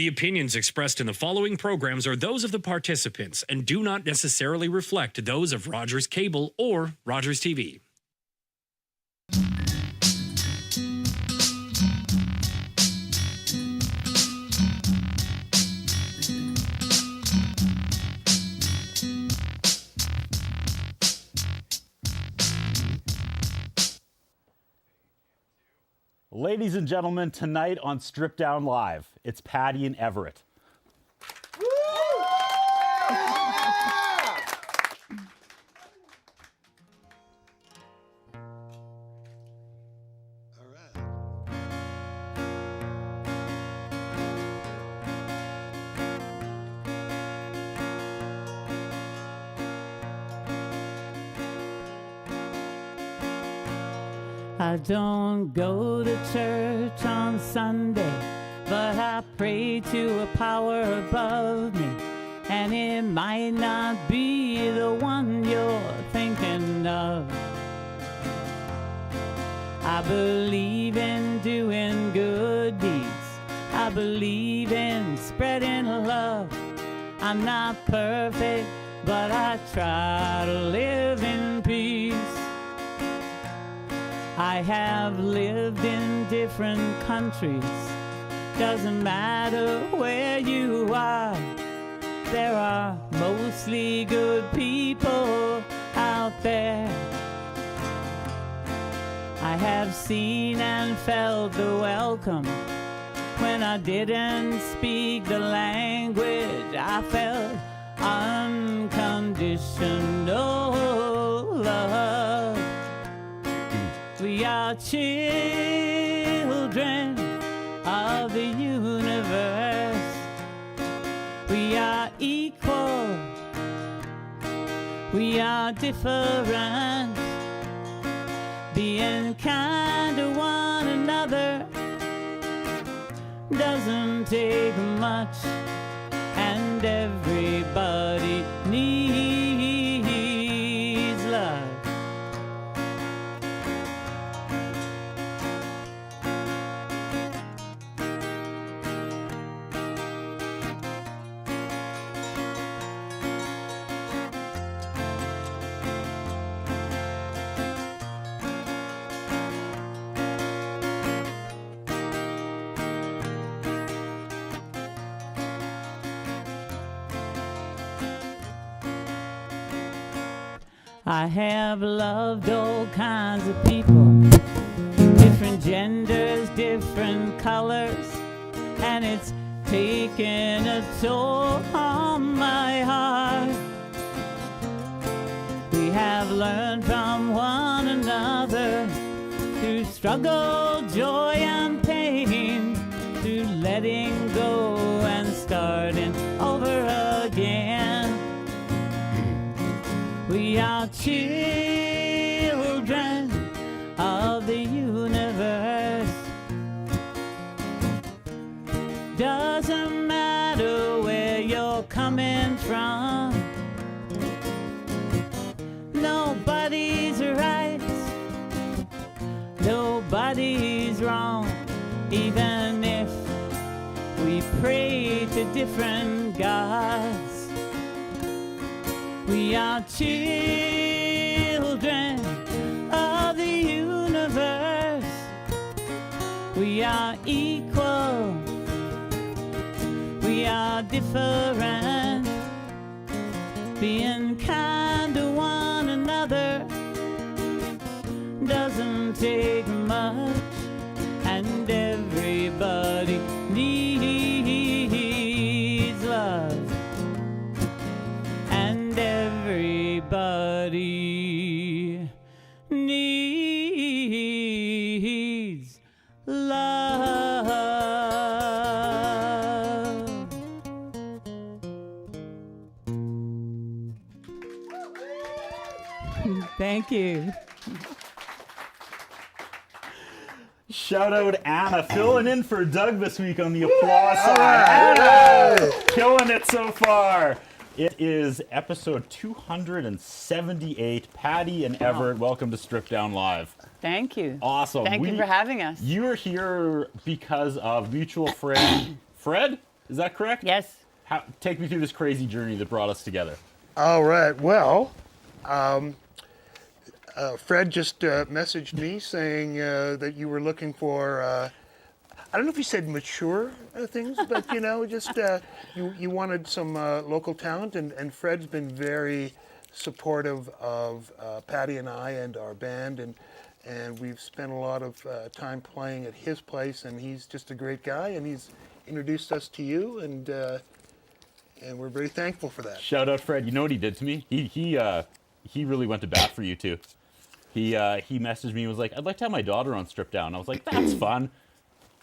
The opinions expressed in the following programs are those of the participants and do not necessarily reflect those of Rogers Cable or Rogers TV. Ladies and gentlemen, tonight on Strip Down Live, it's Patti and Evert. I don't go to church on Sunday, but I pray to a power above me, and it might not be the one you're thinking of. I believe in doing good deeds. I believe in spreading love. I'm not perfect, but I try to live in peace. I have lived in different countries. Doesn't matter where you are. There are mostly good people out there. I have seen and felt the welcome. When I didn't speak the language, I felt unconditional love. We are children of the universe. We are equal. We are different. Being kind to one another doesn't take much, and everybody needs love. I have loved all kinds of people, different genders, different colors, and it's taken a toll on my heart. We have learned from one another through struggle, joy, and pain, through letting go and starting over again. We are children of the universe. Doesn't matter where you're coming from. Nobody's right. Nobody's wrong. Even if we pray to different gods. We are children of the universe. We are equal. We are different. Being kind to one another doesn't take much, and everybody needs love. Everybody needs love. Thank you. Shout out Anna, filling in for Doug this week on the applause side. Anna, killing it so far. It is episode 278. Patti and Evert, welcome to Strip Down Live. Thank you. Awesome. Thank you for having us. You're here because of mutual friend Fred? Is that correct? Yes. Take me through this crazy journey that brought us together. All right. Well, Fred just messaged me saying that you were looking for, I don't know if he said mature things, but just you wanted some local talent, and Fred's been very supportive of Patti and I and our band, and we've spent a lot of time playing at his place, and he's just a great guy, and he's introduced us to you, and we're very thankful for that. Shout out Fred. You know what he did to me? He really went to bat for you too. He messaged me and was like, "I'd like to have my daughter on Strip Down." I was like, "That's fun.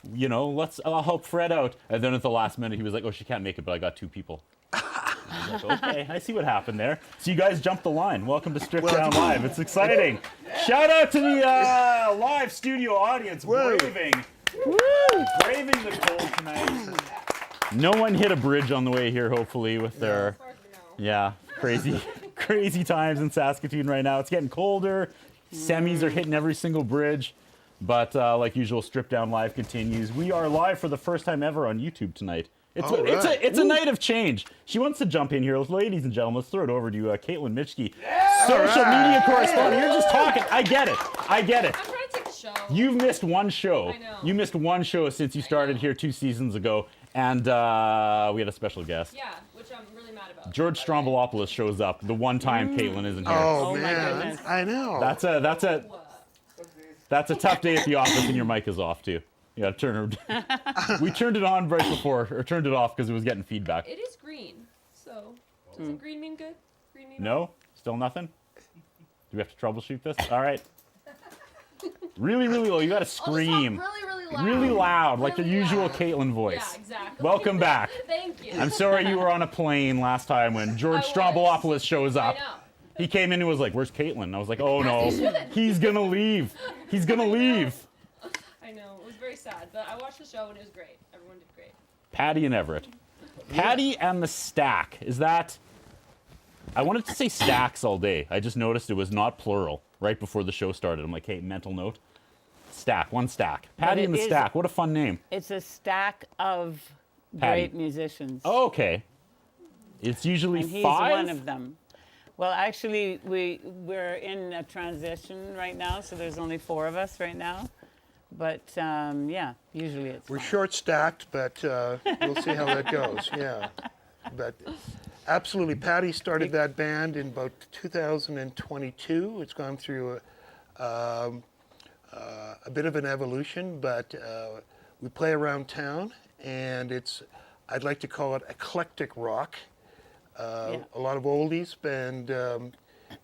I'll help Fred out." And then at the last minute, he was like, "Oh, she can't make it, but I got 2 people." I was like, okay, I see what happened there. So you guys jumped the line. Welcome to Strip Down Live. It's exciting. Shout out to the live studio audience braving the cold tonight. No one hit a bridge on the way here, hopefully, with their crazy times in Saskatoon right now. It's getting colder. Semis are hitting every single bridge. But like usual, Strip Down Live continues. We are live for the first time ever on YouTube tonight. It's a night of change. She wants to jump in here. Ladies and gentlemen, let's throw it over to Caitlin Mitschke, social media correspondent. You're just talking. I get it. I'm trying to take the show. You've missed one show. I know. You missed one show since you started here 2 seasons ago. And we had a special guest. Yeah, which I'm really mad about. George Strombolopoulos shows up the one time Caitlin isn't here. Oh, my man, goodness. I know. That's a tough day at the office, and your mic is off too. You gotta turn her. We turned it on right before, or turned it off because it was getting feedback. It is green, so does green mean good? Green mean No, still nothing. Do we have to troubleshoot this? All right. Really, really low. You gotta scream. Really loud. Really loud, like Really your usual loud. Caitlin voice. Yeah, exactly. Welcome back. Thank you. I'm sorry you were on a plane last time when George I was. Strombolopoulos shows I up. know. He came in and was like, "Where's Caitlin?" I was like, "Oh no, He shouldn't. he's gonna leave. He's gonna leave." I know. It was very sad, but I watched the show and it was great. Everyone did great. Patti and Everett. Patti and the Stack. Is that... I wanted to say stacks all day. I just noticed it was not plural right before the show started. I'm like, hey, mental note. Stack, one stack. Patti it and the is- Stack. What a fun name. It's a stack of Patti. great musicians. Oh, okay. It's usually and he's 5? one of them. Well, actually, we're in a transition right now, so there's only 4 of us right now. But yeah, usually it's We're 5. short-stacked, but we'll see how that goes. Yeah, but absolutely, Patti started that band in about 2022. It's gone through a bit of an evolution, but we play around town, and I'd like to call it eclectic rock. Yeah. A lot of oldies,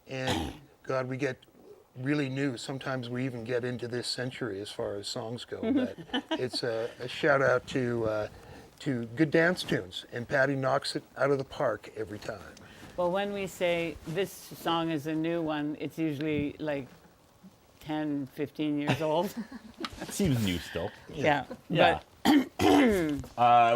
and God, we get really new. Sometimes we even get into this century as far as songs go. But it's a shout out to good dance tunes, and Patti knocks it out of the park every time. Well, when we say this song is a new one, it's usually like 10, 15 years old. That seems new still. Yeah. Yeah. But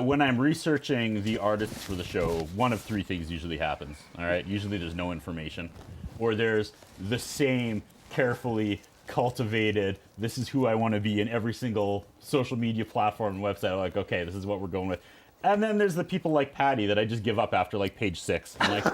When I'm researching the artists for the show, one of 3 things usually happens. All right. Usually there's no information, or there's the same carefully cultivated, this is who I want to be in every single social media platform and website. Like, okay, this is what we're going with. And then there's the people like Patti that I just give up after like page 6. I'm like,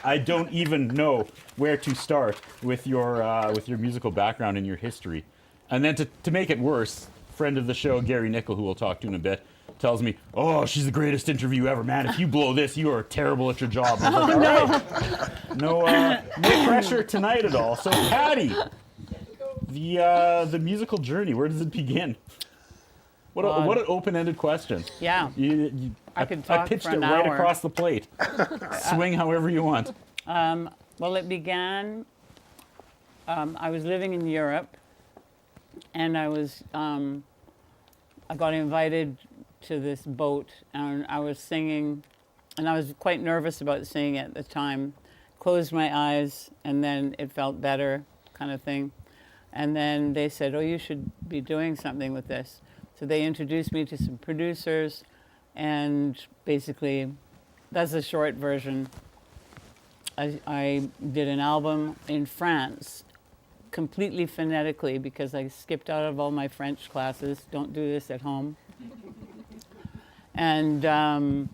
I don't even know where to start with your musical background and your history. And then to make it worse, friend of the show, Gary Nickel, who we'll talk to in a bit, tells me, "Oh, she's the greatest interview ever, man. If you blow this, you are terrible at your job." I was like, all right. No pressure tonight at all. So, Patti, the musical journey, where does it begin? What an open-ended question. yeah, I could talk pitched for it an right hour. across the plate. Swing however you want. Well, it began, I was living in Europe, and I got invited to this boat, and I was singing, and I was quite nervous about singing at the time. Closed my eyes, and then it felt better, kind of thing. And then they said, "Oh, you should be doing something with this." So they introduced me to some producers, and basically, that's a short version. I did an album in France, completely phonetically, because I skipped out of all my French classes. Don't do this at home. And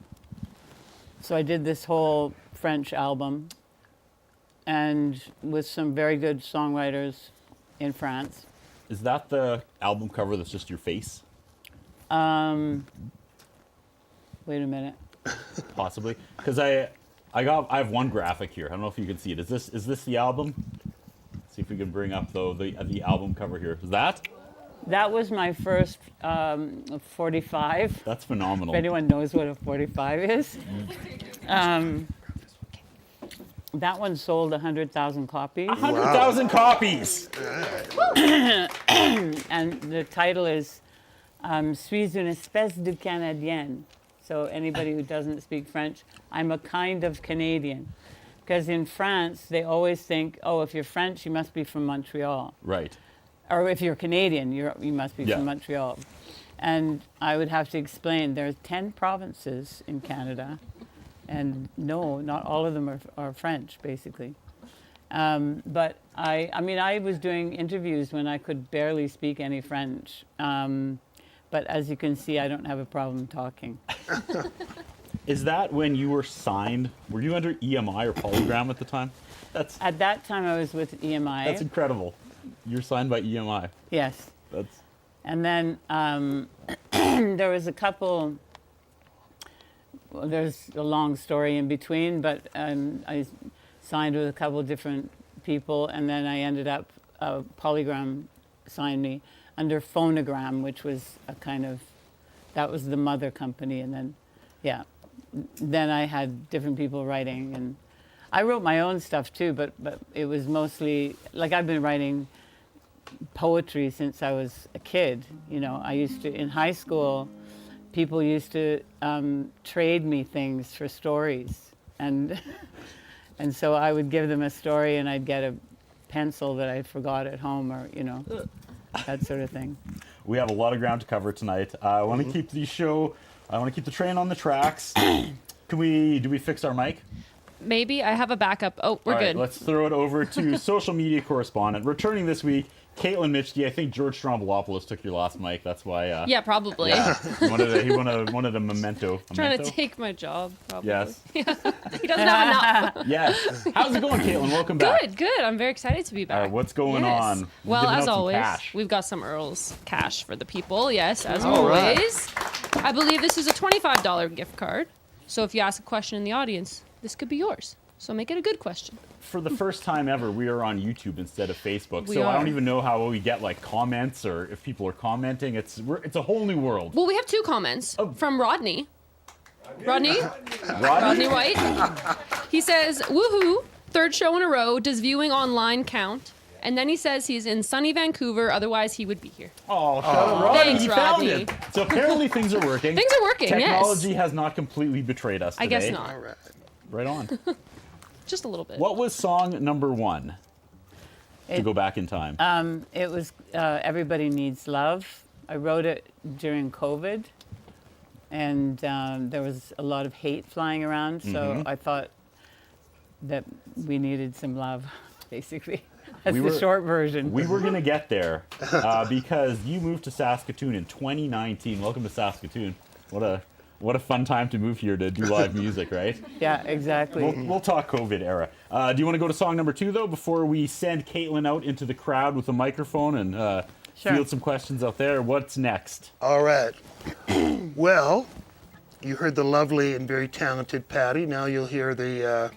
so I did this whole French album, and with some very good songwriters in France. Is that the album cover that's just your face? Wait a minute. Possibly. Because I have one graphic here. I don't know if you can see it. Is this the album? See if we can bring up though the album cover here. Is that? That was my first 45. That's phenomenal. If anyone knows what a 45 is. That one sold 100,000 copies. 100,000 copies. And the title is Suis une espèce de Canadienne. So anybody who doesn't speak French, I'm a kind of Canadian. Because in France, they always think, oh, if you're French, you must be from Montreal. Right. Or if you're Canadian, you must be Yeah. from Montreal. And I would have to explain, there's 10 provinces in Canada. And no, not all of them are French, basically. But I was doing interviews when I could barely speak any French. But as you can see, I don't have a problem talking. Is that when you were signed? Were you under EMI or Polygram at the time? At that time, I was with EMI. That's incredible. You're signed by EMI. Yes. That's And then there was a couple. Well, there's a long story in between, but I signed with a couple different people, and then I ended up, Polygram signed me under Phonogram, which was a kind of, that was the mother company, and then, yeah, then I had different people writing, and I wrote my own stuff too, but it was mostly, like I've been writing poetry since I was a kid, you know. I used to, in high school, people used to trade me things for stories, and and so I would give them a story, and I'd get a pencil that I forgot at home, or you know, that sort of thing. We have a lot of ground to cover tonight. I want to keep I want to keep the train on the tracks. Do we fix our mic? Maybe I have a backup. Oh, we're All right, good. let's throw it over to social media correspondent. Returning this week, Caitlin Mitchke. I think George Strombolopoulos took your last mic. That's why. Yeah, probably. He wanted a memento. Trying to take my job, probably. Yes. He doesn't have enough. Yes. How's it going, Caitlin? Welcome back. Good. I'm very excited to be back. What's going on? You've Well, given as out some always, cash. we've got some Earl's cash for the people. Yes, as All right. always. I believe this is a $25 gift card. So if you ask a question in the audience, this could be yours. So make it a good question. For the first time ever, we are on YouTube instead of Facebook. We So I are. don't even know how we get like comments or if people are commenting. It's a whole new world. Well, we have 2 comments from Rodney. Rodney Rodney? White. He says, woohoo, 3rd show in a row. Does viewing online count? And then he says he's in sunny Vancouver, otherwise he would be here. Oh, shout out Rodney. Thanks, He found Rodney. it. So apparently things are working. Things are working, Technology yes. has not completely betrayed us today. I guess not. All right. Right on. Just a little bit. What was song number 1? To go back in time. It was Everybody Needs Love. I wrote it during COVID, and there was a lot of hate flying around, so I thought that we needed some love, basically. That's the short version. We were going to get there because you moved to Saskatoon in 2019. Welcome to Saskatoon. What a fun time to move here to do live music, right? Yeah, exactly. We'll talk COVID era. Do you want to go to song number 2, though, before we send Caitlin out into the crowd with a microphone and Sure. field some questions out there? What's next? All right. Well, you heard the lovely and very talented Patti. Now you'll hear the,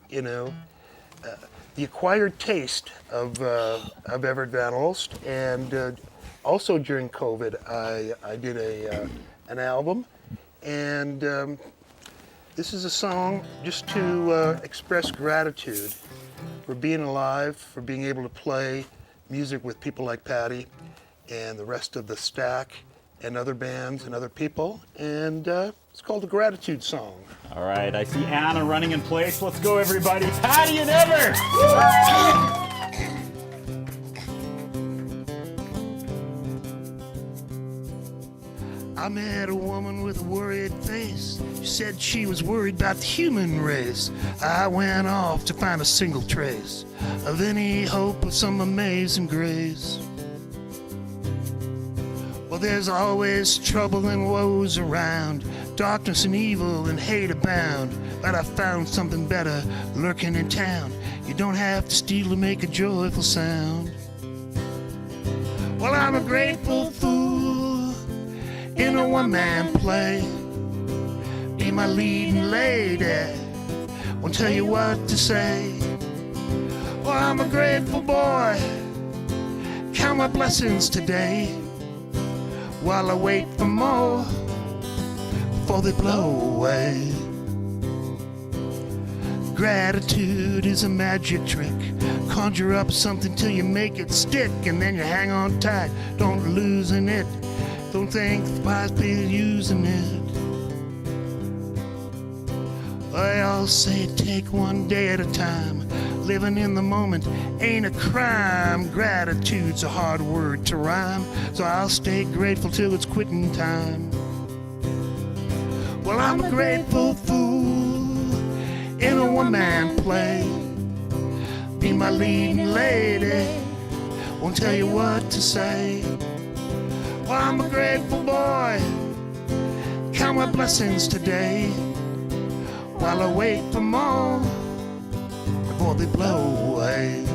the acquired taste of Evert Van Olst. And also during COVID, I did an album. And this is a song just to express gratitude for being alive, for being able to play music with people like Patti and the rest of the Stack and other bands and other people. And it's called a gratitude song. All right, I see Anna running in place. Let's go, everybody. Patti and Evert! I met a woman with a worried face. She said she was worried about the human race. I went off to find a single trace of any hope of some amazing grace. Well, there's always trouble and woes around. Darkness and evil and hate abound, but I found something better lurking in town. You don't have to steal to make a joyful sound. Well, I'm a grateful fool in a one-man play. Be my leading lady, won't tell you what to say. Well, I'm a grateful boy, count my blessings today, while I wait for more before they blow away. Gratitude is a magic trick. Conjure up something till you make it stick, and then you hang on tight, don't loosen it. Don't think the wise people using it. They all say take one day at a time. Living in the moment ain't a crime. Gratitude's a hard word to rhyme, so I'll stay grateful till it's quitting time. Well, I'm a grateful fool in a one-man play. Be my leading lady, won't tell you what to say. Well, I'm a grateful boy, count my blessings today, while I wait for more before they blow away.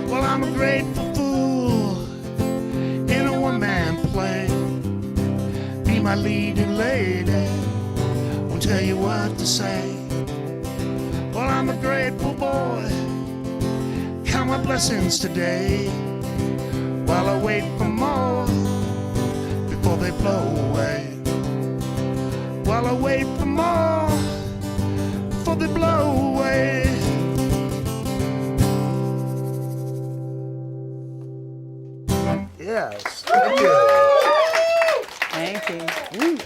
Well, I'm a grateful fool in a one-man play. Be my leading lady, won't tell you what to say. Well, I'm a grateful boy, count my blessings today, while I wait for more before they blow away. While I wait for more before they blow away. Yes, thank you. Thank you.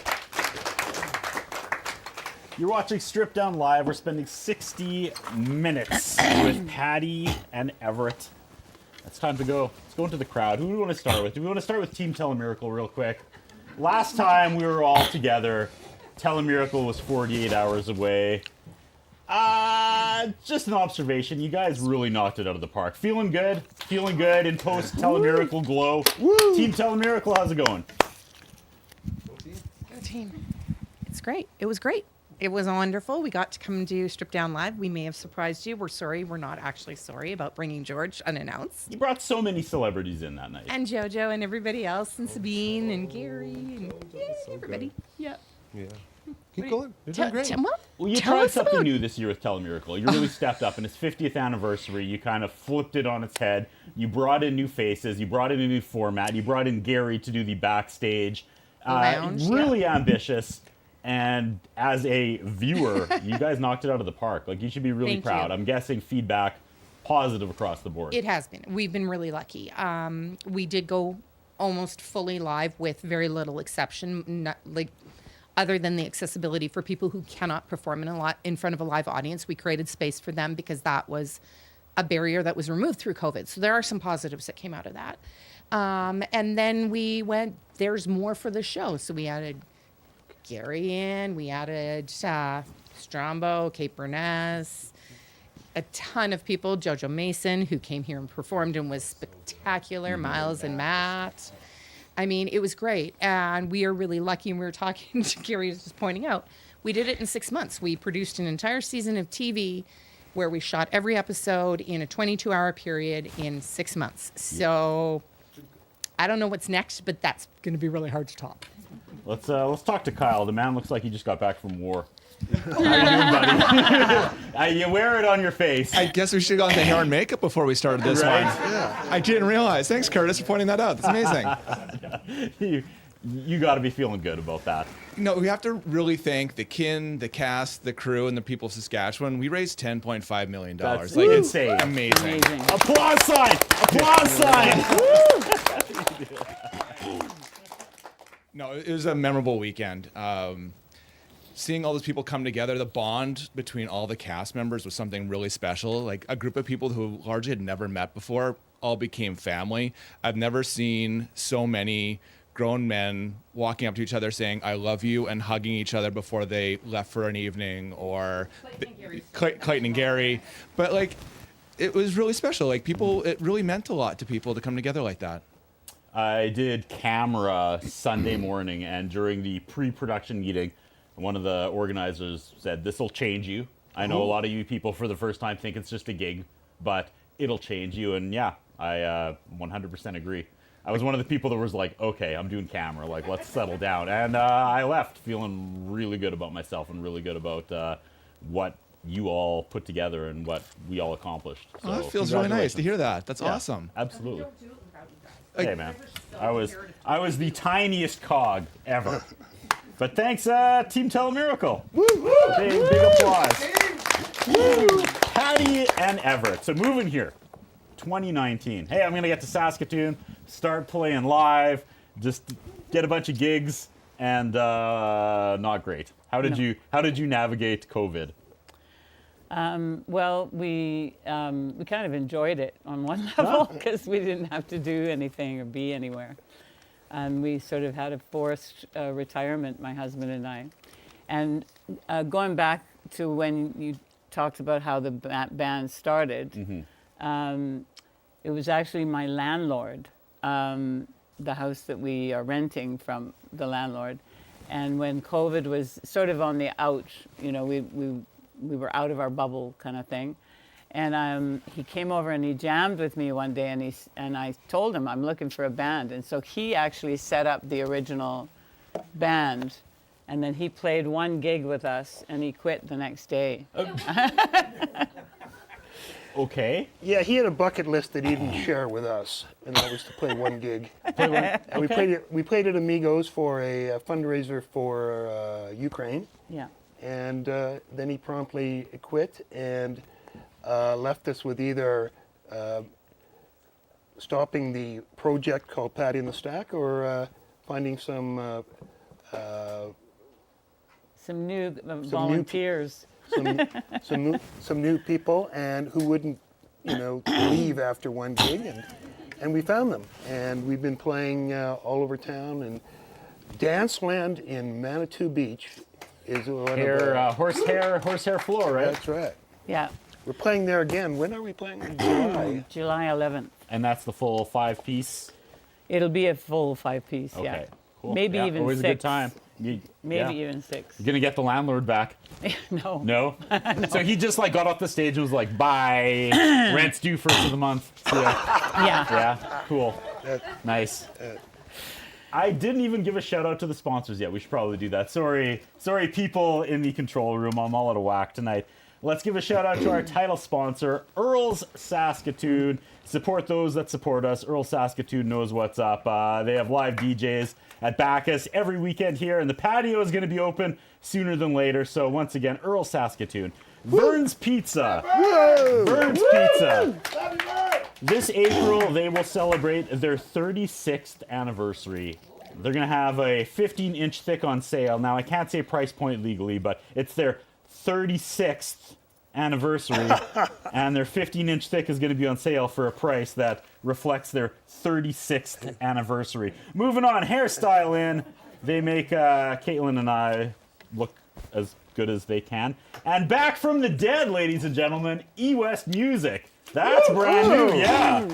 You're watching Strip Down Live. We're spending 60 minutes with Patti and Evert. It's time to go. Let's go into the crowd. Who do we want to start with? Do we want to start with Team Telemiracle real quick? Last time we were all together, Telemiracle was 48 hours away. Just an observation. You guys really knocked it out of the park. Feeling good? Feeling good in post Telemiracle glow. Woo. Team Telemiracle, how's it going? Go team. It's great. It was great. It was wonderful. We got to come do Strip Down Live. We may have surprised you. We're sorry. We're not actually sorry about bringing George unannounced. You brought so many celebrities in that night. And JoJo and everybody else, and Sabine and Gary and everybody. Yep. Yeah. Keep going. You're doing great. Well, you tell tried us something about- new this year with Telemiracle. You really stepped up. In its 50th anniversary, you kind of flipped it on its head. You brought in new faces. You brought in a new format. You brought in Gary to do the backstage. Lounge, really ambitious. And as a viewer, you guys knocked it out of the park. Like, you should be really Thank proud. you. I'm guessing feedback positive across the board. It has been. We've been really lucky. We did go almost fully live with very little exception, not, like other than the accessibility for people who cannot perform in front of a live audience. We created space for them because that was a barrier that was removed through COVID. So there are some positives that came out of that. And then we went, there's more for the show. So we added Gary in, we added Strombo, Kate Burness, a ton of people, JoJo Mason, who came here and performed and was spectacular, Miles and Matt. I mean, it was great. And we are really lucky, and we were talking to Gary, was just pointing out, we did it in 6 months. We produced an entire season of TV where we shot every episode in a 22-hour period in 6 months. So I don't know what's next, but that's going to be really hard to top. Let's talk to Kyle. The man looks like he just got back from war. How you doing, buddy? You wear it on your face. I guess we should have gone to hair and makeup before we started this Right? one. I didn't realize. Thanks, Curtis, for pointing that out. That's amazing. You got to be feeling good about that. No, we have to really thank the kin, the cast, the crew, and the people of Saskatchewan. We raised $10.5 million. That's like, insane. Amazing. Amazing. Applause sign! Applause sign! No, it was a memorable weekend. seeing all those people come together, the bond between all the cast members was something really special. Like a group of people who largely had never met before all became family. I've never seen so many grown men walking up to each other saying "I love you" and hugging each other before they left for an evening, or Clayton and Gary. But like, it was really special. Like people, it really meant a lot to people to come together like that. I did camera Sunday morning, and during the pre-production meeting, one of the organizers said, "This will change you. I know a lot of you people for the first time think it's just a gig, but it'll change you." And yeah, I 100% agree. I was one of the people that was like, okay, I'm doing camera, like, let's settle down. And I left feeling really good about myself and really good about what you all put together and what we all accomplished. So, Oh, that feels really nice to hear that. That's awesome. Absolutely. Hey, man. I was the tiniest cog ever. But thanks, Team Telemiracle. Woo! Big applause. Woo! Patti and Evert. So moving here. 2019. Hey, I'm gonna get to Saskatoon, start playing live, just get a bunch of gigs, and not great. How did you navigate COVID? Well, we kind of enjoyed it on one level because we didn't have to do anything or be anywhere. And we sort of had a forced retirement, my husband and I. And going back to when you talked about how the band started, it was actually my landlord, the house that we are renting from the landlord. And when COVID was sort of on the out, you know, we were out of our bubble kind of thing. And he came over and he jammed with me one day, and I told him I'm looking for a band. And so he actually set up the original band, and then he played one gig with us, and he quit the next day. Okay. Yeah, he had a bucket list that he didn't share with us, and that was to play one gig. And we played at Amigos for a fundraiser for Ukraine. Yeah. And then he promptly quit and left us with either stopping the project called Patti and the Stack, or finding some new volunteers. Some new people, and who wouldn't, leave after one gig, and we found them, and we've been playing all over town. And Danceland in Manitou Beach is one of horsehair floor, right? That's right. Yeah. We're playing there again. When are we playing? July. July 11th. And that's the full 5-piece. It'll be a full 5-piece, Okay. yeah. Cool. Maybe Yeah, even always 6. a good time. Maybe even 6. You're gonna get the landlord back. No. No? So he just like got off the stage and was like, "Bye, rent's due first of the month." See ya. Yeah. Yeah, cool, nice. I didn't even give a shout out to the sponsors yet. We should probably do that. Sorry, people in the control room. I'm all out of whack tonight. Let's give a shout out to our title sponsor, Earl's Saskatoon. Support those that support us. Earl's Saskatoon knows what's up. They have live DJs at Bacchus every weekend here, and the patio is going to be open sooner than later. So once again, Earl's Saskatoon. Vern's Pizza. Vern's Pizza. This April, they will celebrate their 36th anniversary. They're going to have a 15-inch thick on sale. Now, I can't say price point legally, but it's their 36th anniversary, and their 15-inch thick is going to be on sale for a price that reflects their 36th anniversary. Moving on, Hairstyle In. They make Caitlin and I look as good as they can. And back from the dead, ladies and gentlemen, E-West Music. That's brand new, yeah.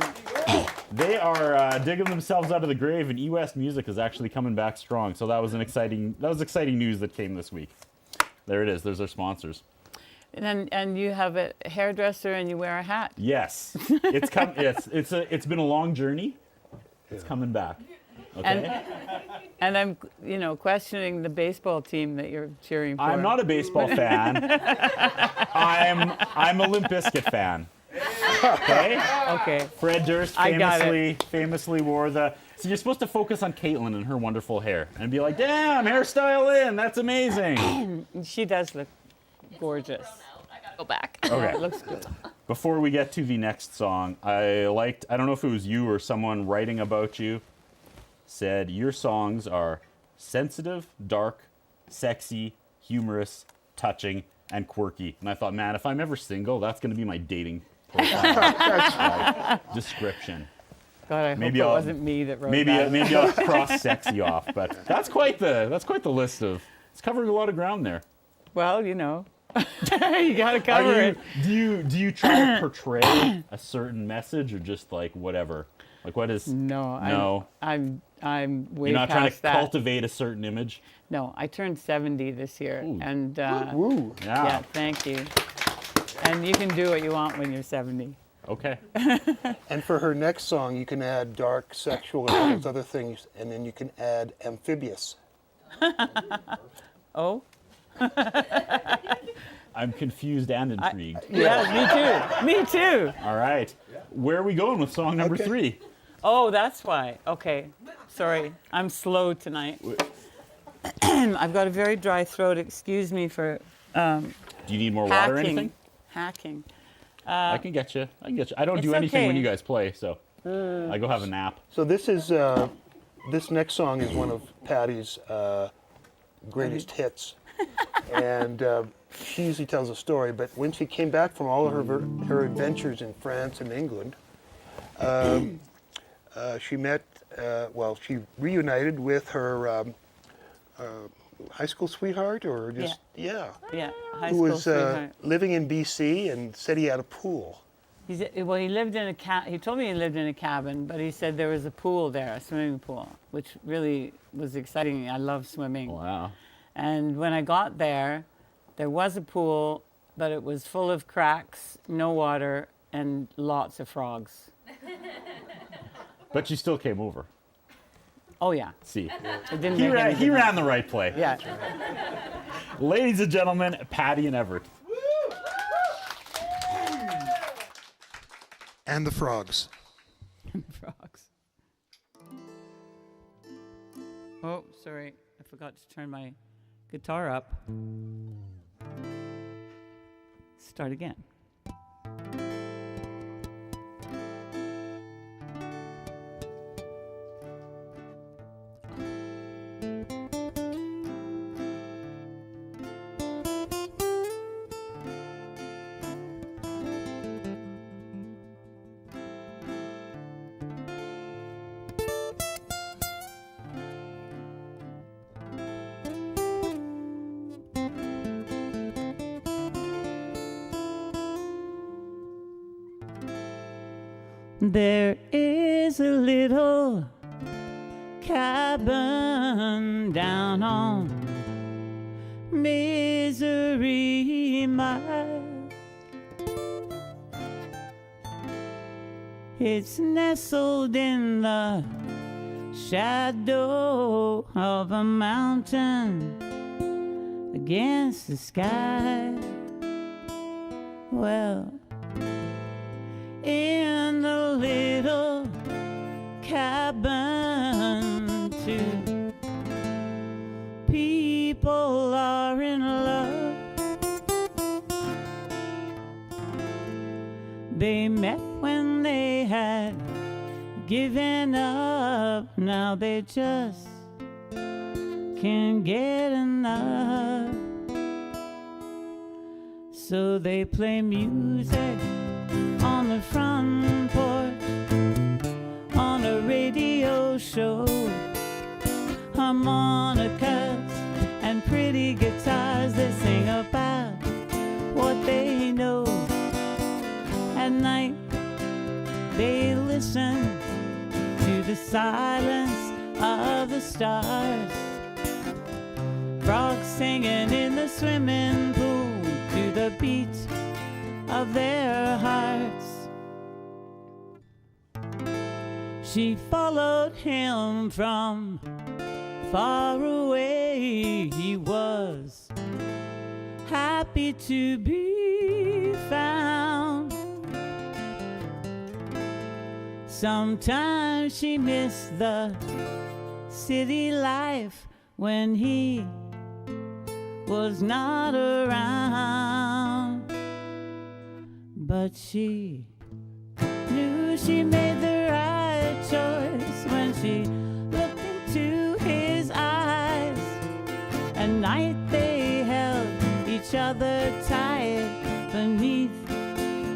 They are digging themselves out of the grave, and E-West Music is actually coming back strong. So that was exciting news that came this week. There it is. There's our sponsors. And you have a hairdresser and you wear a hat. Yes, it's been a long journey. It's coming back. Okay. And I'm, questioning the baseball team that you're cheering for. I'm not a baseball fan. I'm a Limp Bizkit fan. Okay. Okay. Fred Durst famously wore the. So you're supposed to focus on Caitlin and her wonderful hair and be like, "Damn, Hairstyle In, that's amazing." She does look gorgeous. I gotta go back. Okay. It looks good. Before we get to the next song, I don't know if it was you or someone writing about you, said your songs are sensitive, dark, sexy, humorous, touching, and quirky. And I thought, man, if I'm ever single, that's going to be my dating profile description. God, I Maybe hope it I'll- wasn't me that wrote Maybe that. maybe I'll cross sexy off, but that's quite the list of. It's covering a lot of ground there. Well, you know, you got to Are cover you, it. do you try to portray a certain message or just like whatever? Like what is? No, No. I'm way You're not trying to past that. cultivate a certain image. No, I turned 70 this year, Ooh. and Woo. yeah, thank you. And you can do what you want when you're 70. Okay. And for her next song, you can add dark, sexual, and all those other things, and then you can add amphibious. Oh, I'm confused and intrigued. yeah, me too. All right. Where are we going with song number Okay. 3? Oh, that's why. Okay, sorry, I'm slow tonight. I've got a very dry throat. Excuse me for Do you need more water or anything? hacking. I can get you. I don't do It's anything when okay. you guys play, so I go have a nap. So this is this next song is one of Patti's greatest hits, and she usually tells a story. But when she came back from all of her adventures in France and England, she met she reunited with her high school sweetheart, or just Yeah, high who school was sweetheart. living in BC and said he had a pool. He lived in he told me he lived in a cabin, but he said there was a pool there, a swimming pool, which really was exciting. I love swimming. Wow. And when I got there was a pool, but it was full of cracks, no water, and lots of frogs. But you still came over. Oh yeah, See, it didn't he make ran, any he difference. ran the right play. Yeah, Ladies and gentlemen, Patti and Evert. And the frogs. frogs. Oh, sorry, I forgot to turn my guitar up. Start again. There is a little cabin down on Misery Mile. It's nestled in the shadow of a mountain against the sky. Well, in the little cabin, two people are in love. They met when they had given up. Now they just can't get enough. So they play music on the front porch, on a radio show, harmonicas and pretty guitars. They sing about what they know. At night they listen to the silence of the stars. Frogs singing in the swimming pool to the beat of their hearts. She followed him from far away. He was happy to be found. Sometimes she missed the city life when he was not around. But she knew she made the right choice when she looked into his eyes. At night they held together tight beneath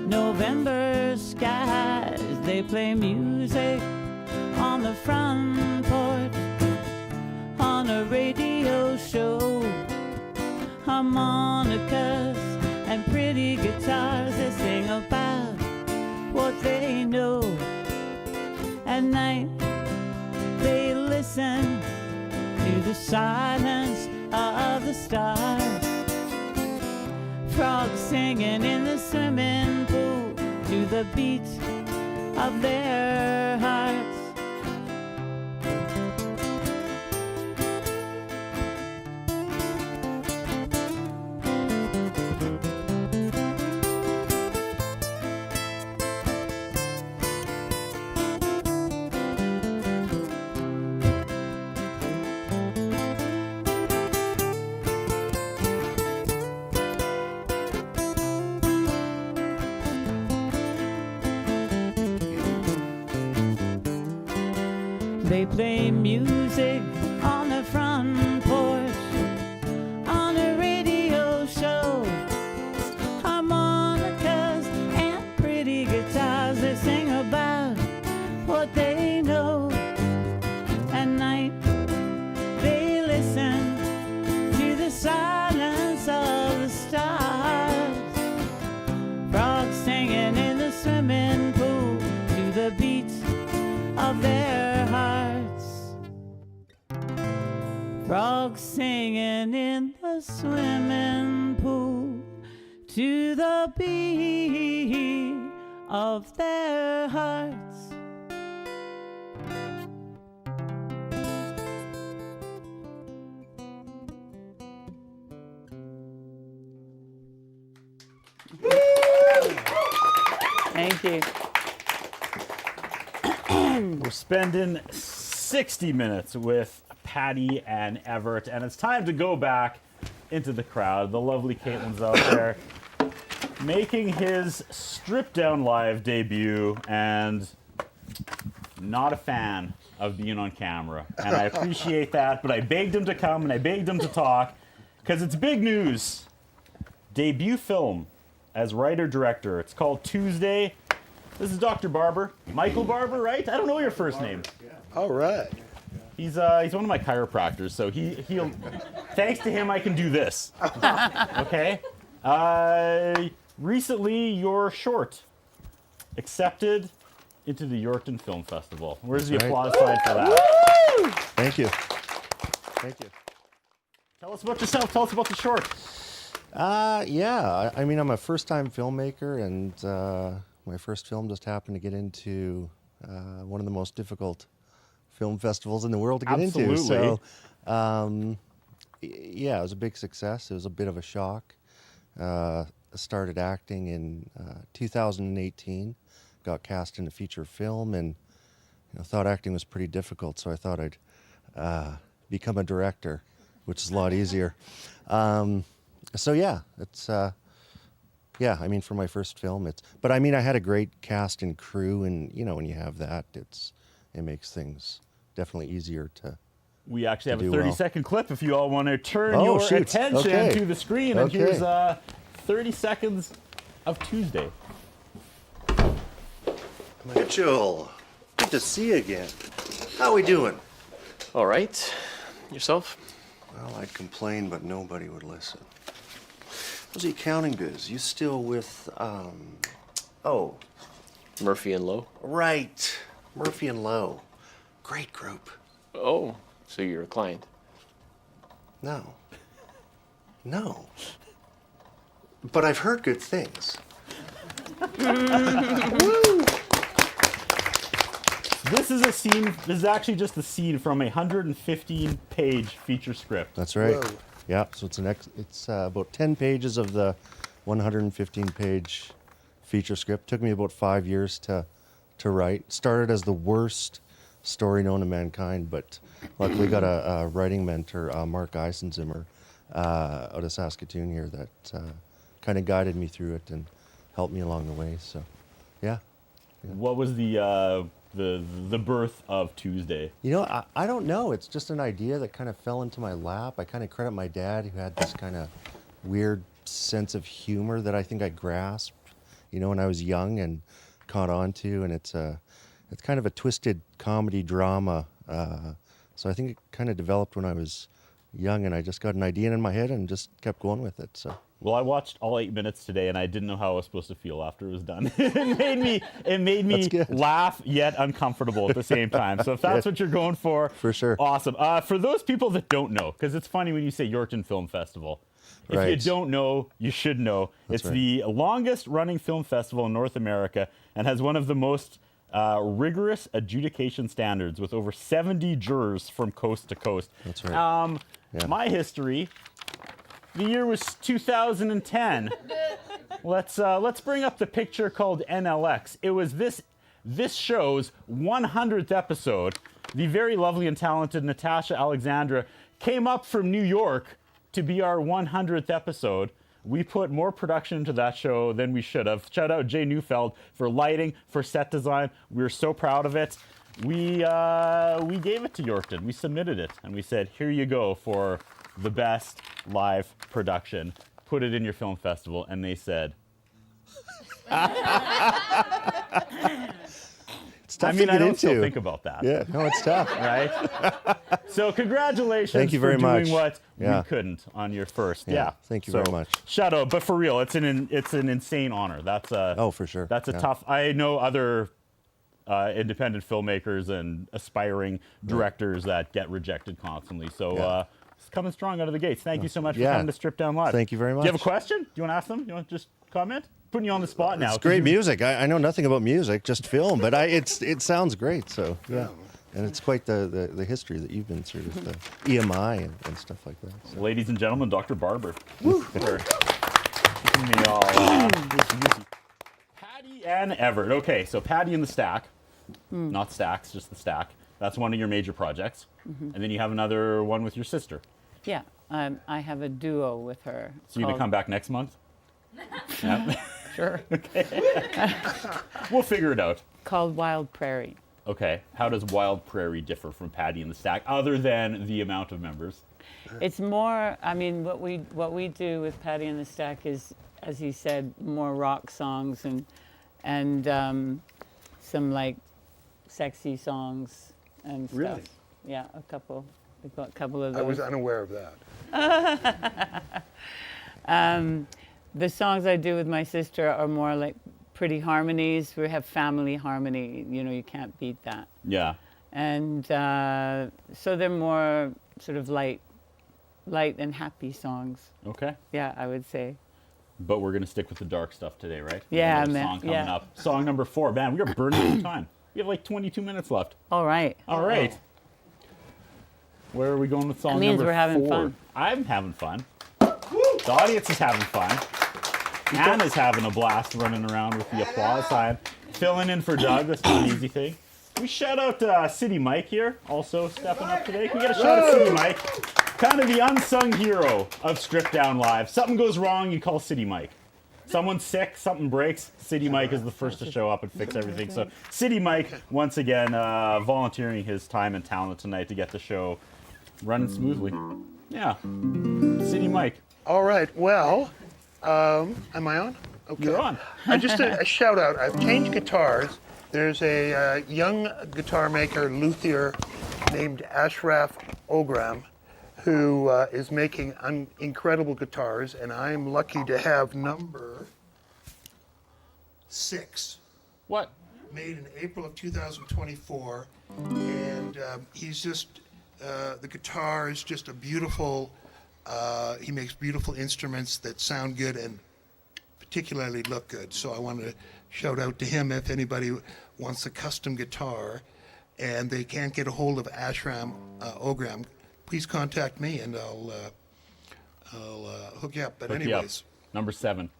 November skies. They play music on the front porch, on a radio show. Harmonicas and pretty guitars, they sing about what they know. At night they listen to the silence of the stars. Frogs singing in the swimming pool to the beat of their hearts. They play music on the front porch, on a radio show. Harmonicas and pretty guitars, they sing about what they know. At night they listen to the silence of the stars. Frogs singing in the swimming pool to the beat of their hearts. Frogs singing in the swimming pool to the beat of their hearts. Thank you. We're spending 60 minutes with Patti and Evert, and it's time to go back into the crowd. The lovely Caitlin's out there making his stripped down live debut, and not a fan of being on camera. And I appreciate that, but I begged him to come and I begged him to talk because it's big news. Debut film as writer-director. It's called Tuesday. This is Dr. Barber. Michael Barber, right? I don't know your first name. All right. He's one of my chiropractors, so he'll. Thanks to him, I can do this. Okay. Recently, your short accepted into the Yorkton Film Festival. Where's the applause sign for that? Thank you. Thank you. Tell us about yourself. Tell us about the short. Yeah, I mean, I'm a first-time filmmaker, and my first film just happened to get into one of the most difficult film festivals in the world to get into. So, yeah, it was a big success. It was a bit of a shock. I started acting in 2018, got cast in a feature film, and thought acting was pretty difficult, so I thought I'd become a director, which is a lot easier. So yeah, it's yeah. I mean, for my first film, but I mean, I had a great cast and crew, and when you have that, it makes things definitely easier to. We actually have a do 30-second clip if you all want to turn Oh, your shoot. attention Okay. to the screen. Okay. And here's 30 seconds of Tuesday. Mitchell, good to see you again. How we doing? All right. Yourself? Well, I'd complain, but nobody would listen. How's the accounting biz? You still with, oh, Murphy and Lowe? right, Murphy and Lowe. Great group. Oh, so you're a client. No. No. But I've heard good things. This is a scene. This is actually just a scene from a 115-page feature script. That's right. Whoa. Yeah, so it's about 10 pages of the 115-page feature script. Took me about 5 years to write. Started as the worst story known to mankind, but luckily got a writing mentor, Mark Eisenzimmer, out of Saskatoon here, that kind of guided me through it and helped me along the way. So, yeah. What was the birth of Tuesday? I don't know. It's just an idea that kind of fell into my lap. I kind of credit my dad, who had this kind of weird sense of humor that I think I grasped, when I was young and caught on to, and it's kind of a twisted comedy drama. So I think it kind of developed when I was young, and I just got an idea in my head and just kept going with it. So. Well, I watched all 8 minutes today, and I didn't know how I was supposed to feel after it was done. it made me laugh yet uncomfortable at the same time. So if that's what you're going for sure. Awesome. For those people that don't know, because it's funny when you say Yorkton Film Festival. If you don't know, you should know. It's the longest running film festival in North America and has one of the most rigorous adjudication standards with over 70 jurors from coast to coast. That's right. My history. The year was 2010. Let's bring up the picture called NLX. It was this show's 100th episode. The very lovely and talented Natasha Alexandra came up from New York to be our 100th episode. We put more production into that show than we should have. Shout out Jay Neufeld for lighting, for set design. We were so proud of it. We gave it to Yorkton. We submitted it, and we said, here you go for the best live production. Put it in your film festival, and they said. It's tough I to get don't into. still think about that. Yeah, no, it's tough. Right? So congratulations Thank you very for doing much. what Yeah. we couldn't on your first. Yeah, thank you very much. Shout out, but for real, it's an insane honor. That's for sure. That's a tough. I know other independent filmmakers and aspiring directors that get rejected constantly. So it's coming strong out of the gates. Thank you so much for coming to Strip Down Live. Thank you very much. Do you have a question? Do you want to ask them? Do you want to just comment? Putting you on the spot now. It's great music. I know nothing about music, just film, but it sounds great. So yeah, and it's quite the history that you've been through with the EMI and stuff like that. So. Ladies and gentlemen, Dr. Barber. Woo! Patti and Evert. Okay, so Patti and the Stack, not Stacks, just the Stack. That's one of your major projects, and then you have another one with your sister. Yeah, I have a duo with her. So you gonna come back next month? Yeah. Sure. Okay. We'll figure it out. Called Wild Prairie. Okay. How does Wild Prairie differ from Patti and the Stack, other than the amount of members? It's more. I mean, what we do with Patti and the Stack is, as he said, more rock songs and some like sexy songs and stuff. Really? Yeah, a couple. We've got a couple of those. I was unaware of that. The songs I do with my sister are more like pretty harmonies. We have family harmony. You can't beat that. Yeah. And so they're more sort of light and happy songs. Okay. Yeah, I would say. But we're gonna stick with the dark stuff today, right? Yeah, man. man. Song coming up. Song number 4. Man, we are burning out of time. We have like 22 minutes left. All right. All right. Where are we going with song That means number 4? we're having fun. I'm having fun. The audience is having fun. Anna's having a blast running around with the applause sign. Filling in for Doug. That's not an easy thing. We shout out City Mike here, also stepping up today. Can we get a shout out City Mike? Kind of the unsung hero of Strip Down Live. Something goes wrong, you call City Mike. Someone's sick, something breaks, City Mike is the first to show up and fix everything. So City Mike, once again, volunteering his time and talent tonight to get the show running smoothly. Yeah, City Mike. All right. Well, am I on? Okay. You're on. Just a shout out. I've changed guitars. There's a young guitar maker, luthier, named Ashraf Ogram, who is making incredible guitars, and I'm lucky to have number 6. What? Made in April of 2024, and he's just, the guitar is just a beautiful, he makes beautiful instruments that sound good and particularly look good. So I want to shout out to him if anybody wants a custom guitar and they can't get a hold of Ashram Ogram, please contact me and I'll hook you up. But Hook you up. anyways. Number 7.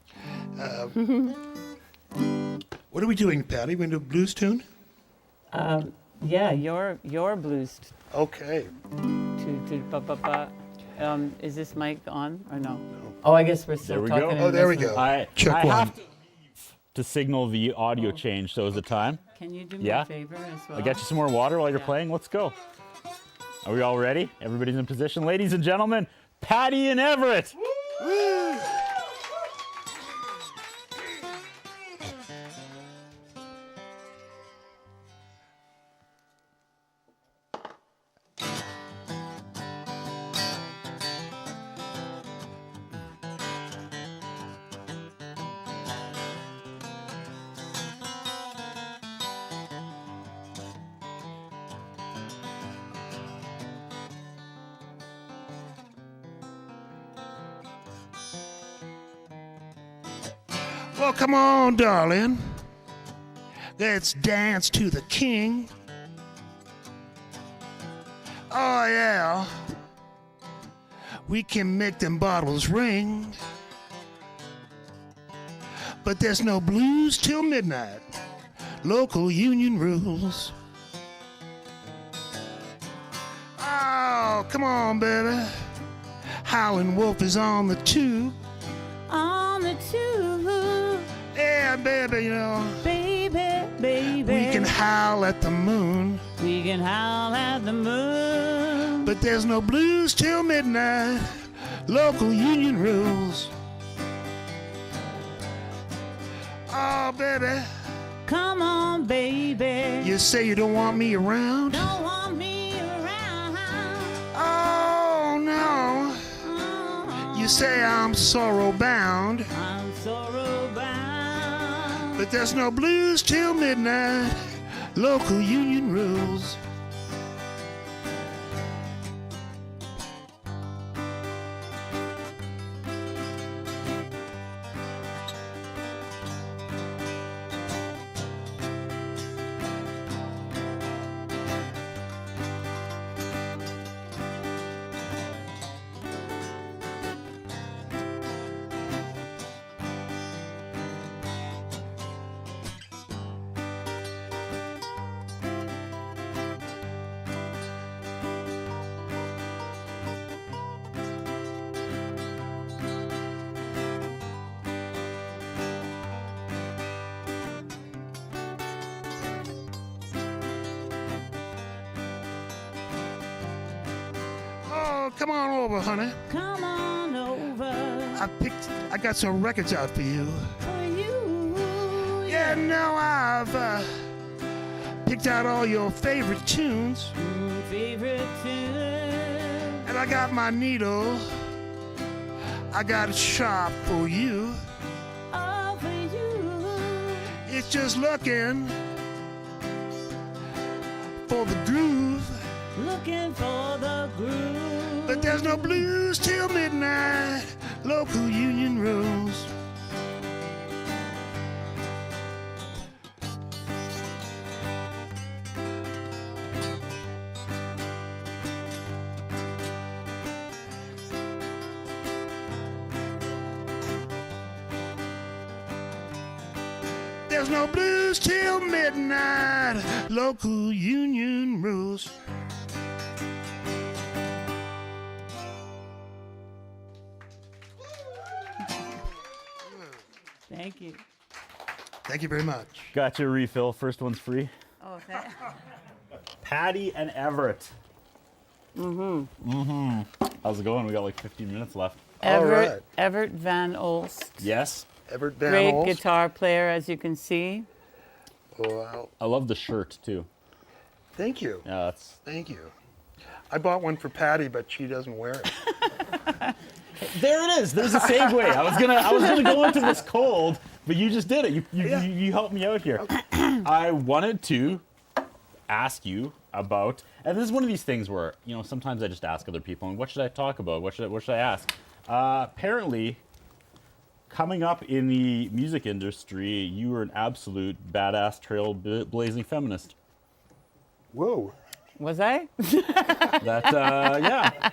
What are we doing, Patty? We do a blues tune? Yeah, your blues. Okay. Is this mic on or no? Oh, I guess we're still There we talking. go. Oh, there we go. I Check one. have to leave to signal the audio change, so is it time? Can you do me Yeah. a favor as well? I'll get you some more water while you're playing. Let's go. Are we all ready? Everybody's in position. Ladies and gentlemen, Patti and Evert. Well, come on, darling. Let's dance to the king. Oh, yeah. We can make them bottles ring. But there's no blues till midnight. Local union rules. Oh, come on, baby. Howlin' Wolf is on the tube. On the tube, Yeah, baby, you know. baby, baby. We can howl at the moon. We can howl at the moon. But there's no blues till midnight. Local union rules. Oh, baby. Come on, baby. You say you don't want me around? Don't want me around. Oh, no. Oh, You say I'm sorrow bound. I'm sorrow bound. But there's no blues till midnight. Local union rules. Oh, come on over, honey. Come on over I got some records out for you. for you. Yeah, now I've picked out all your favorite tunes. Favorite tune. And I got my needle. I got it sharp for you. All for you. It's just looking for the groove. Looking for the groove. But there's no blues till midnight. Local union rules. There's no blues till midnight. Local union rules. Thank you. Thank you very much. Got your refill. First one's free. Oh, Patti and Evert. How's it going? We got like 15 minutes left. Evert, right. Evert Van Olst. Yes. Evert Van Great Olst. guitar player, as you can see. Wow. I love the shirt too. Thank you. Yeah, that's Thank you. I bought one for Patty, but she doesn't wear it. there. It is. There's a segue. I was gonna go into this cold, but you just did it. You helped me out here. I wanted to ask you about, and this is one of these things where sometimes I just ask other people, and what should I talk about? What should I ask? Apparently, coming up in the music industry, you were an absolute badass trailblazing feminist. Whoa. Was I? That yeah.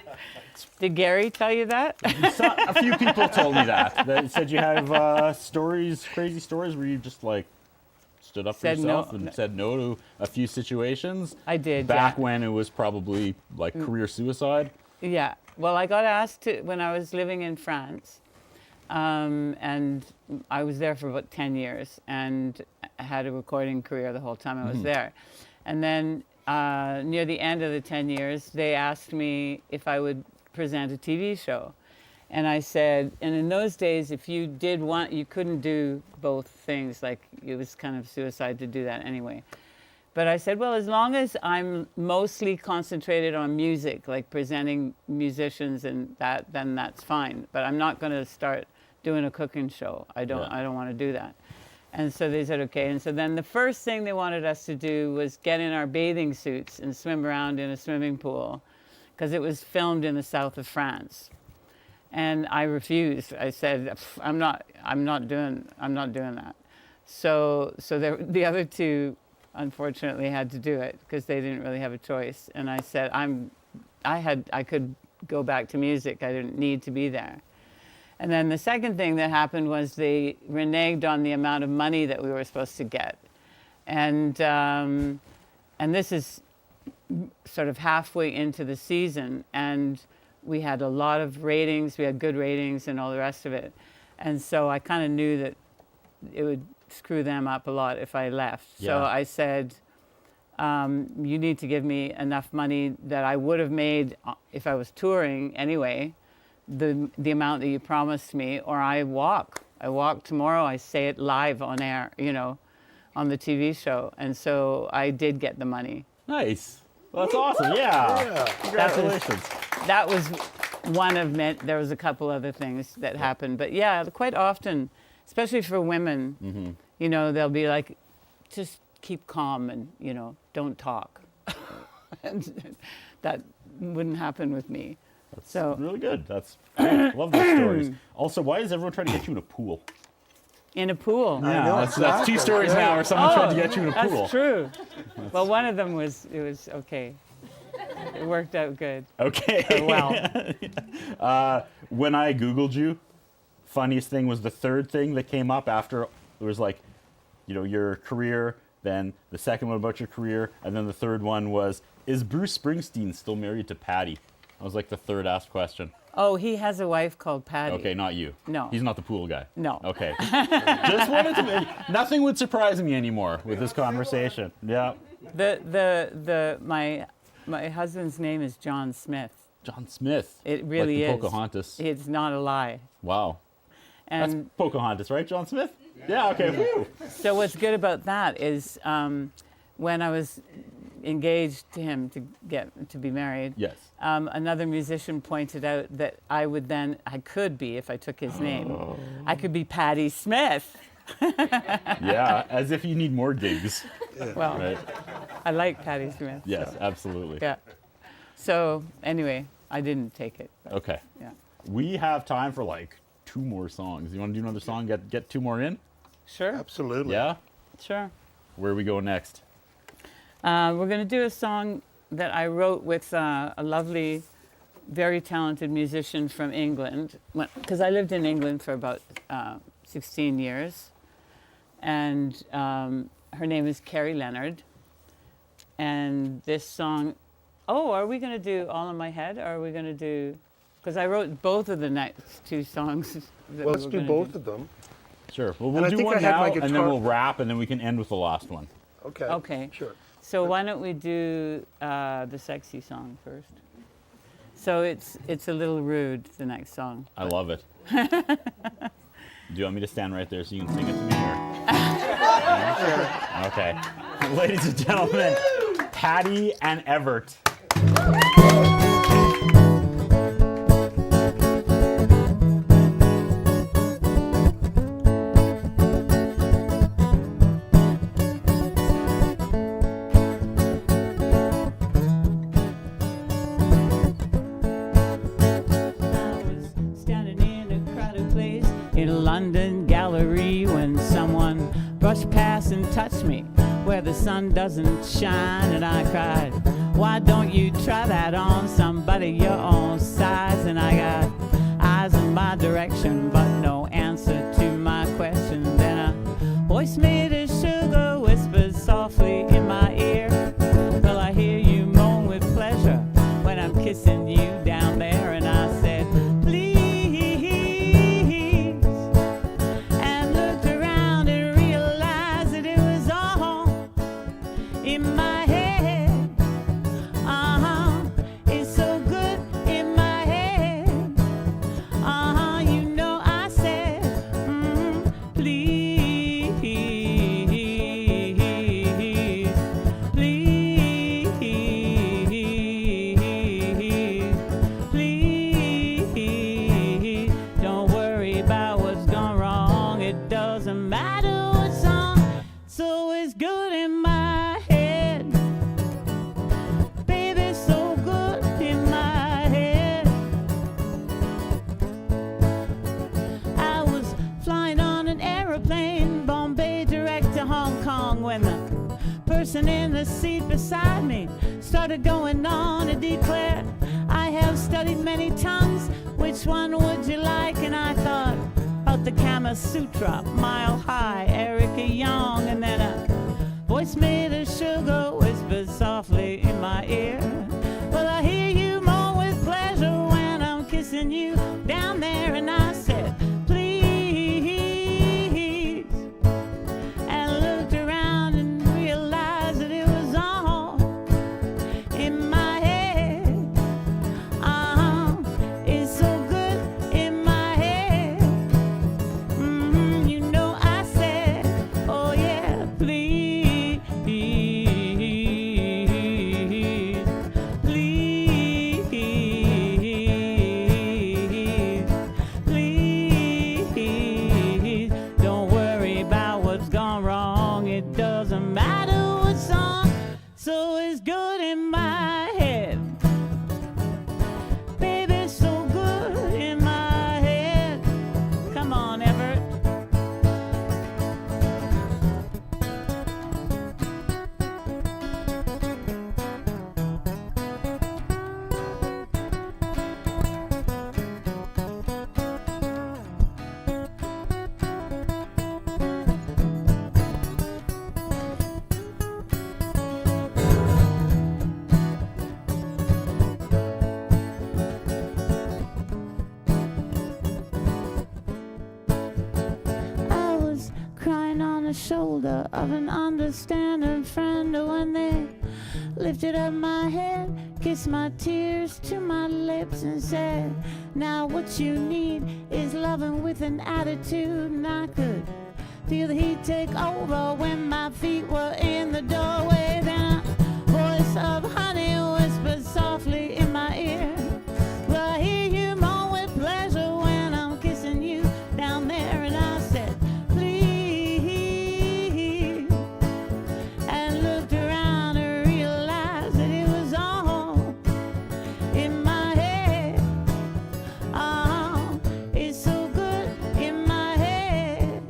Did Gary tell you that? A few people told me that. They said you have stories, crazy stories, where you just like stood up for Said yourself no. and said no to a few situations. I did. Back yeah. when it was probably like career suicide. Yeah. Well, I got asked to when I was living in France, and I was there for about 10 years and had a recording career the whole time I was there. And then near the end of the 10 years, they asked me if I would present a TV show. And I said, and in those days, if you did want, you couldn't do both things. Like, it was kind of suicide to do that anyway. But I said, well, as long as I'm mostly concentrated on music, like presenting musicians and that, then that's fine. But I'm not going to start doing a cooking show. I don't want to do that. And so they said, okay. And so then the first thing they wanted us to do was get in our bathing suits and swim around in a swimming pool, because it was filmed in the south of France. And I refused. I said, I'm not doing that. So the other two, unfortunately, had to do it because they didn't really have a choice. And I said, I could go back to music. I didn't need to be there. And then the second thing that happened was they reneged on the amount of money that we were supposed to get. And this is sort of halfway into the season, and we had a lot of ratings. We had good ratings and all the rest of it. And so I kind of knew that it would screw them up a lot if I left. So I said, you need to give me enough money that I would have made if I was touring anyway, the amount that you promised me, or I walk. I walk tomorrow. I say it live on air, you know, on the TV show. And so I did get the money. Nice. Well, that's awesome. Yeah. Congratulations. That was one of many. There was a couple other things that happened. But yeah, quite often, especially for women, you know, they'll be like, just keep calm and, you know, don't talk. And that wouldn't happen with me. That's really good. I love those stories. Also, why is everyone trying to get you in a pool? In a pool. Yeah, that's two stories now where someone tried to get you in a pool. That's true. Well, one of them was okay. It worked out good. Okay. Well. When I Googled you, funniest thing was the third thing that came up after it was like, you know, your career, then the second one about your career, and then the third one was, is Bruce Springsteen still married to Patti? That was like the third asked question. Oh, he has a wife called Patti. Okay, not you. No. He's not the pool guy. No. Okay. Just wanted to. Nothing would surprise me anymore with this conversation. Yeah. My husband's name is John Smith. John Smith. It really like the is. Pocahontas. It's not a lie. Wow. And that's Pocahontas, right, John Smith? Yeah. Okay. Woo. So what's good about that is when I was engaged to him to be married. Yes. Another musician pointed out that I could be, if I took his name, I could be Patti Smith. Yeah, as if you need more gigs. Well, right. I like Patti Smith. Yes, so. Absolutely. Yeah. So anyway, I didn't take it. Okay. Yeah. We have time for like 2 more songs. You want to do another song? Get 2 more in? Sure. Absolutely. Yeah? Sure. Where are we going next? We're going to do a song that I wrote with a lovely, very talented musician from England, because I lived in England for about 16 years. And her name is Carrie Leonard. And this song, are we going to do All in My Head, or are we going to do, because I wrote both of the next 2 songs. Well, let's do both of them. Sure. Well, we'll do one now, and then we'll wrap, and then we can end with the last one. Okay. Okay. Sure. So why don't we do the sexy song first? So it's a little rude, the next song. I love it. Do you want me to stand right there so you can sing it to me? Or? Okay. Ladies and gentlemen, Patti and Evert. And touch me where the sun doesn't shine, and I cried, why don't you try that on somebody your own size? And I got eyes in my direction but no answer to my question. Then a voice made of sugar whispered softly in my ear, well, I hear you moan with pleasure when I'm kissing you down there. And I said, plane, Bombay direct to Hong Kong, when the person in the seat beside me started going on to declare, I have studied many tongues, which one would you like? And I thought about the Kama Sutra, Mile High, Erica Young, and then a voice made of sugar whispered softly in my ear, well, I hear you more with pleasure when I'm kissing you down there. And I said, please, and looked around and realized that it was all in my head. It's so good in my head. You know I said, oh yeah, please, please, please, don't worry about what's gone wrong. It doesn't matter what's on, so it's good in my head. Baby, it's so good in my head. Come on, Everett. I was crying on the shoulder of an understanding friend when they lifted up my head, kissed my tears to my lips and said, now what you need is loving with an attitude. And I could feel the heat take over when my feet were in the doorway. Then a voice of honey whispered softly in my ear, well, I hear you more with pleasure when I'm kissing you down there. And I said, please, and looked around and realized that it was all in my head. It's so good in my head.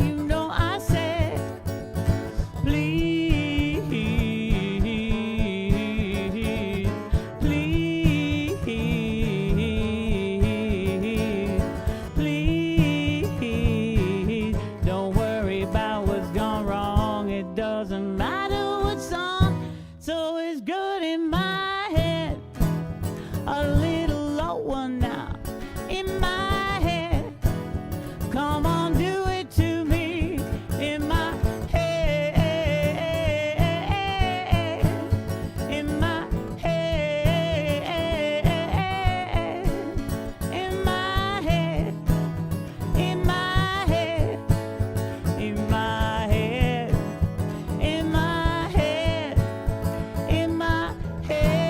You know I said, please, please, please, don't worry about what's gone wrong. It doesn't matter what's on, so it's good in my head. A little lower now in my head. Come on, do it to me in my head. In my head. In my head. In my head. In my head. In my head. In my head.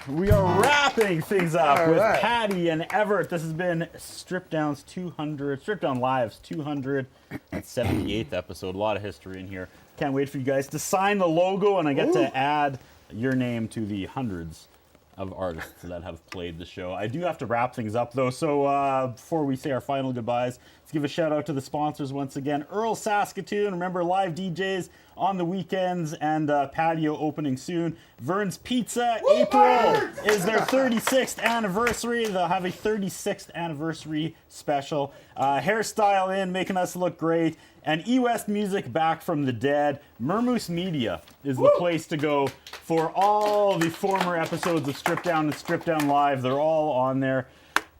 We are wrapping things up All with right. Patti and Evert. This has been Strip Down Live's 278th episode. A lot of history in here. Can't wait for you guys to sign the logo, and I get to add your name to the hundreds of artists that have played the show. I do have to wrap things up, though, so before we say our final goodbyes, let's give a shout out to the sponsors once again. Earl Saskatoon, remember, live DJs on the weekends and patio opening soon. Vern's Pizza, April is their 36th anniversary. They'll have a 36th anniversary special. Hairstyle In, making us look great. And E-West Music, back from the dead. Mermoose Media is the place to go for all the former episodes of Strip Down and Strip Down Live. They're all on there.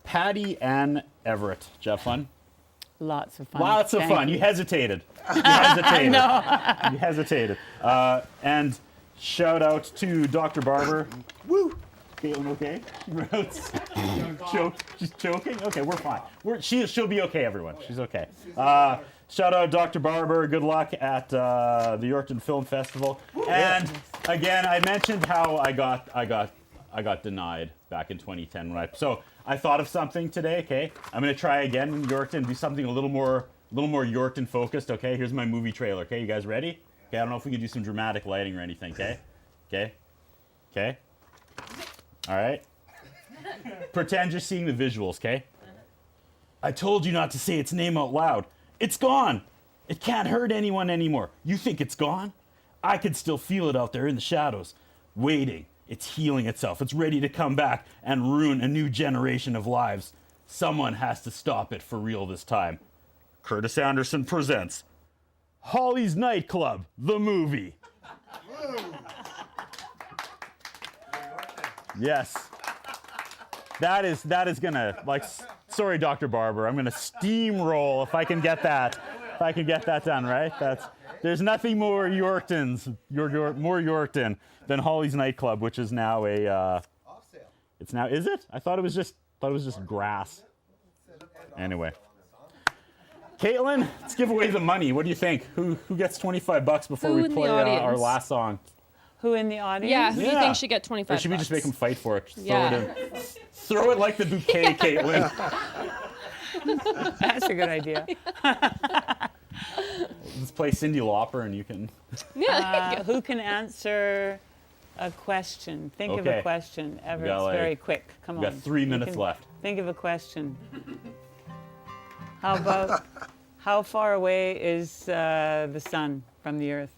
Patti and Everett. Did you have fun? Lots of fun. Lots of Thank fun. you. You hesitated. You hesitated. You hesitated. And shout out to Dr. Barber. Woo! Caitlin, okay? She's choking? Okay, we're fine. She'll be okay, everyone. She's okay. Shout out Dr. Barber. Good luck at the Yorkton Film Festival. And again, I mentioned how I got denied back in 2010 so I thought of something today. Okay, I'm gonna try again in Yorkton, do something a little more Yorkton focused. Okay, here's my movie trailer. Okay, you guys ready? Okay, I don't know if we can do some dramatic lighting or anything, okay? Okay? Okay? All right? Pretend you're seeing the visuals, okay? I told you not to say its name out loud. It's gone! It can't hurt anyone anymore. You think it's gone? I could still feel it out there in the shadows, waiting. It's healing itself. It's ready to come back and ruin a new generation of lives. Someone has to stop it for real this time. Curtis Anderson presents Holly's Nightclub, the movie. Yes. That is gonna, like, sorry, Dr. Barber, I'm gonna steamroll if I can get that. If I can get that done, right? There's nothing more Yorkton than Holly's Nightclub, which is now a off sale. It's now, is it? I thought it was just grass. Anyway. Caitlin, let's give away the money. What do you think? Who gets $25 before we play our last song? Who in the audience? Yeah, who do you think should get 25 Or should we just make them fight for it? Just Yeah. throw it in. Throw it like the bouquet, Caitlin. That's a good idea. Let's play Cyndi Lauper and you can... Who can answer a question? Think of a Okay. question. Everett, got, it's very quick. Come we on. got 3 You minutes can left. Think of a question. How about, how far away is the sun from the earth?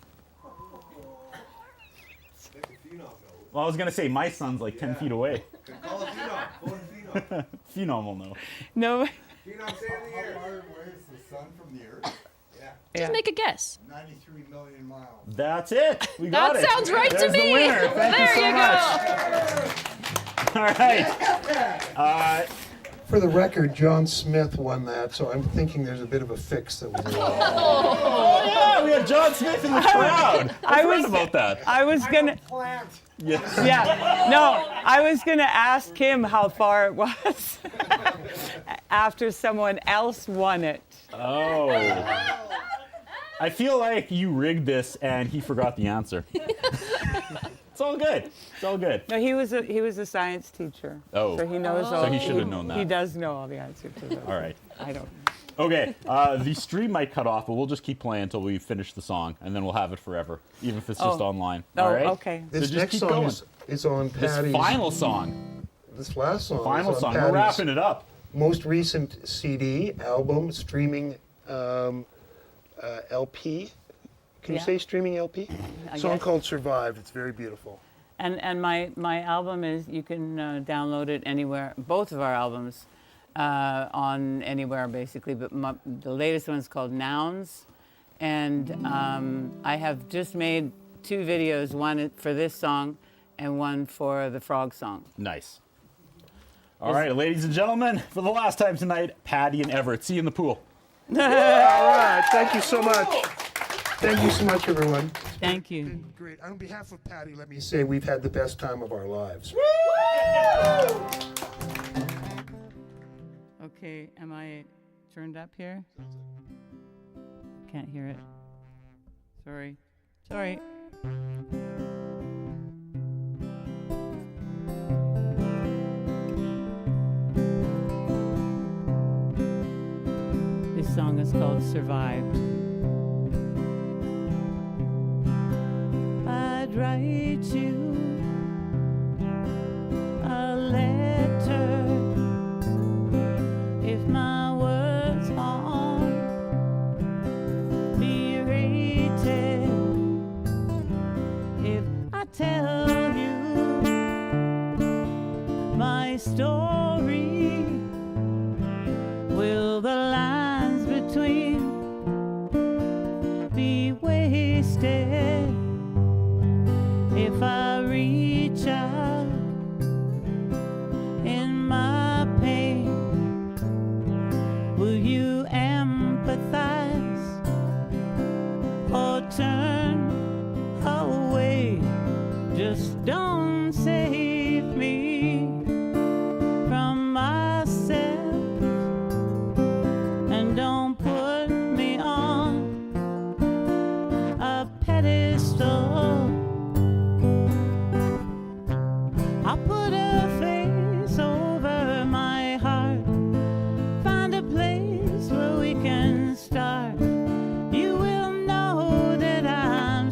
Well, I was going to say my son's like 10 feet away. Call it Phenom. Phenom will know. No. Phenom, say in the air. How far away is the sun from the earth? Yeah. Just make a guess. 93 million miles. That's it. We got That it. sounds right There's to me. The winner. Thank There you so much. All right. For the record, John Smith won that, so I'm thinking there's a bit of a fix that was involved. Oh, yeah, we have John Smith in the crowd. I forgot about that. I was gonna. Yes. Yeah. No, I was gonna ask him how far it was after someone else won it. Oh. I feel like you rigged this and he forgot the answer. It's all good. It's all good. No, he was a science teacher. Oh. So he knows all. So he should have known that. He does know all the answers to those. All right. I don't. Okay, the stream might cut off, but we'll just keep playing until we finish the song, and then we'll have it forever, even if it's just online. Oh, all right? okay. This just next keep song going. is on Patty's... This final song. This last song Final is on song. Patty's We're wrapping it up. most recent CD, album, streaming LP. Can you Yeah. say streaming LP? I Song guess. called Survived. It's very beautiful. And my album is, you can download it anywhere. Both of our albums on anywhere basically, but the latest one's called Nouns, and I have just made 2 videos, one for this song and one for the frog song. Nice. All right, ladies and gentlemen, for the last time tonight, Patti and Everett. See you in the pool. All right. Thank you so much. Thank you so much, everyone. Thank you. Great. On behalf of Patti, let me say we've had the best time of our lives. Okay, am I turned up here? Can't hear it. Sorry. This song is called Survived. I'd write you a letter if my words aren't be rated. If I tell you my story, will the lines between be wasted? If I reach out in my pain, will you empathize or turn away? Just don't save me from myself, and don't put me on a pedestal. I'll put a face over my heart, find a place where we can start. You will know that I'm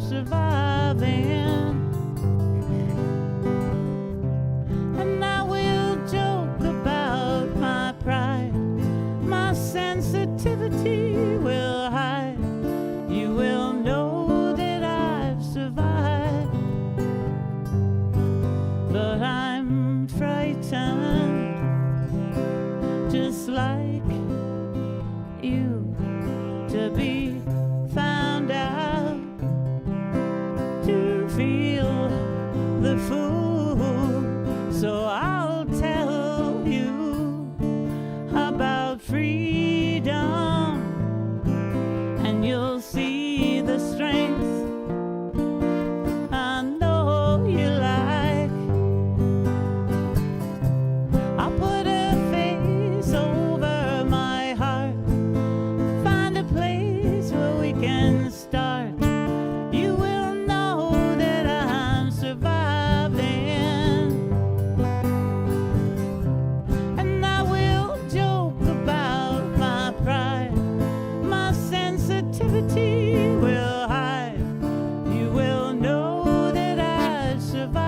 feel the fool, so I'll tell you about freedom, and you'll see the strength I know you like. I'll put a face over my heart, find a place where we can start. You will know that I'm surviving, and I will joke about my pride. My sensitivity will hide. You will know that I survive.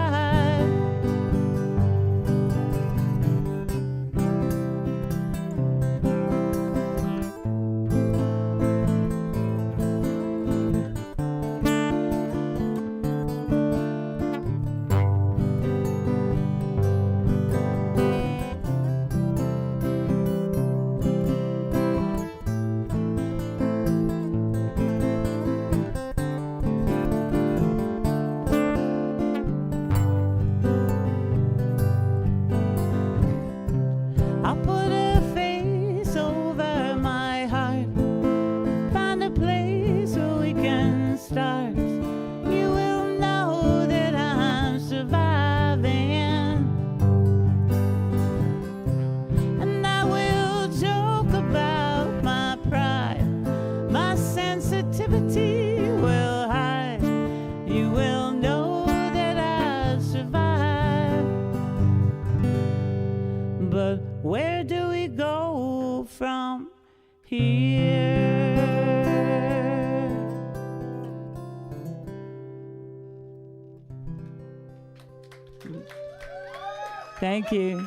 I'll put a face over my heart, find a place where we can start. You will know that I'm surviving, and I will joke about my pride. My sensitivity will hide. You will know that I survive. But where do we go from here? Thank you.